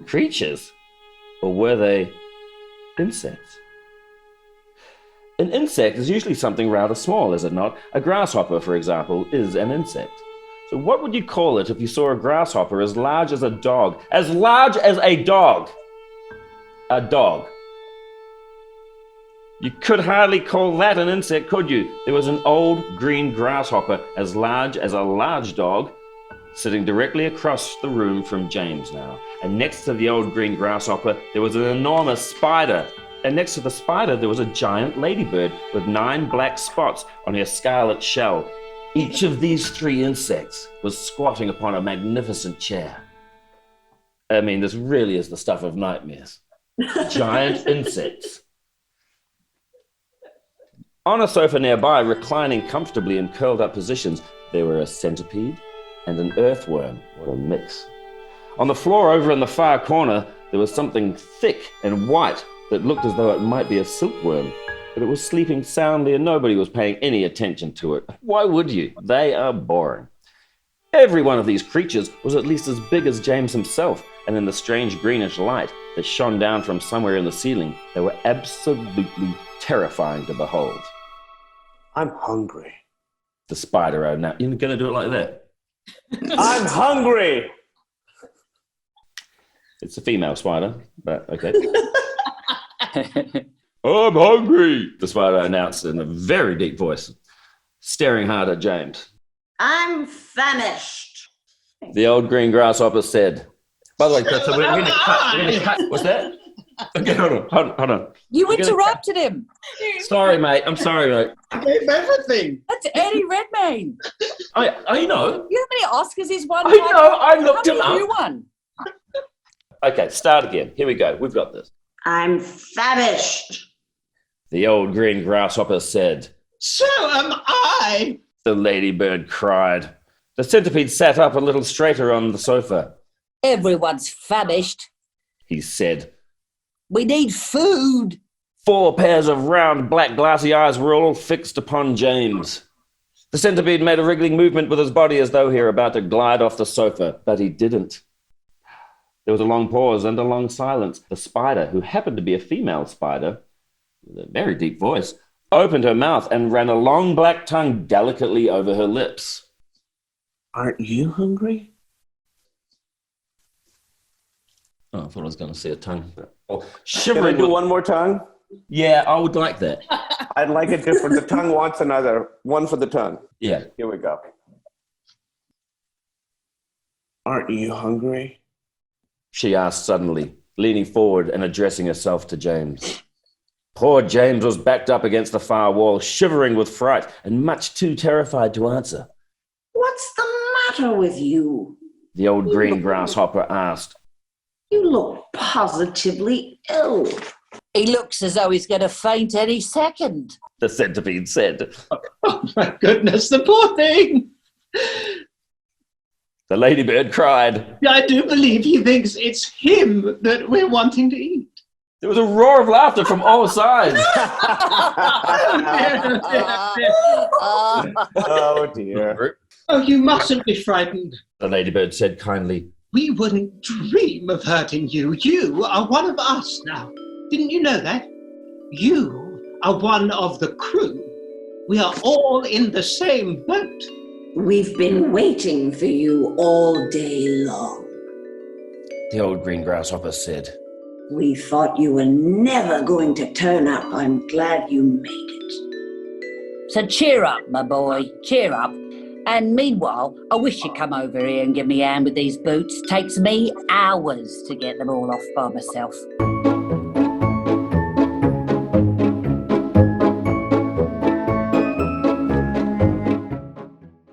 Creatures? Or were they insects? An insect is usually something rather small, is it not? A grasshopper, for example, is an insect. So what would you call it if you saw a grasshopper as large as a dog? As large as a dog! A dog. You could hardly call that an insect, could you? There was an old green grasshopper as large as a large dog sitting directly across the room from James now. And next to the old green grasshopper, there was an enormous spider. And next to the spider, there was a giant ladybird with 9 black spots on her scarlet shell. Each of these 3 insects was squatting upon a magnificent chair. I mean, this really is the stuff of nightmares. Giant insects. On a sofa nearby, reclining comfortably in curled up positions, there were a centipede and an earthworm, what a mix. On the floor over in the far corner, there was something thick and white that looked as though it might be a silkworm, but it was sleeping soundly and nobody was paying any attention to it. Why would you? They are boring. Every one of these creatures was at least as big as James himself, and in the strange greenish light that shone down from somewhere in the ceiling, they were absolutely terrifying to behold. I'm hungry. The spider out now. You're going to do it like that? I'm hungry! It's a female spider, but okay. I'm hungry, the spider announced in a very deep voice, staring hard at James. I'm famished. The old green grasshopper said. By the way, so we're going to cut. What's that? Okay, hold on. You interrupted him. Sorry, mate. I'm sorry, mate. I gave everything. That's Eddie Redmayne. I know. You know how many Oscars he's won? I know. I looked him How many up. you won? Okay, start again. Here we go. We've got this. I'm famished. The old green grasshopper said. So am I. The ladybird cried. The centipede sat up a little straighter on the sofa. Everyone's famished. He said. We need food. 4 pairs of round, black, glassy eyes were all fixed upon James. The centipede made a wriggling movement with his body as though he were about to glide off the sofa, but he didn't. There was a long pause and a long silence. The spider, who happened to be a female spider, with a very deep voice, opened her mouth and ran a long black tongue delicately over her lips. Aren't you hungry? Oh, I thought I was going to see a tongue. Oh, Can I shivering. do one more tongue? Yeah, I would like that. I'd like it different. The tongue wants another. One for the tongue. Yeah. Here we go. Aren't you hungry? She asked suddenly, leaning forward and addressing herself to James. Poor James was backed up against the far wall, shivering with fright and much too terrified to answer. What's the matter with you? The old green grasshopper asked. You look positively ill. He looks as though he's going to faint any second. The centipede said. Oh my goodness, the poor thing. The ladybird cried. I do believe he thinks it's him that we're wanting to eat. There was a roar of laughter from all sides. Oh, dear. Oh, you mustn't be frightened. The ladybird said kindly. We wouldn't dream of hurting you. You are one of us now. Didn't you know that? You are one of the crew. We are all in the same boat. We've been waiting for you all day long. The old green grasshopper said. We thought you were never going to turn up. I'm glad you made it. So cheer up, my boy, cheer up. And meanwhile, I wish you'd come over here and give me a hand with these boots. Takes me hours to get them all off by myself.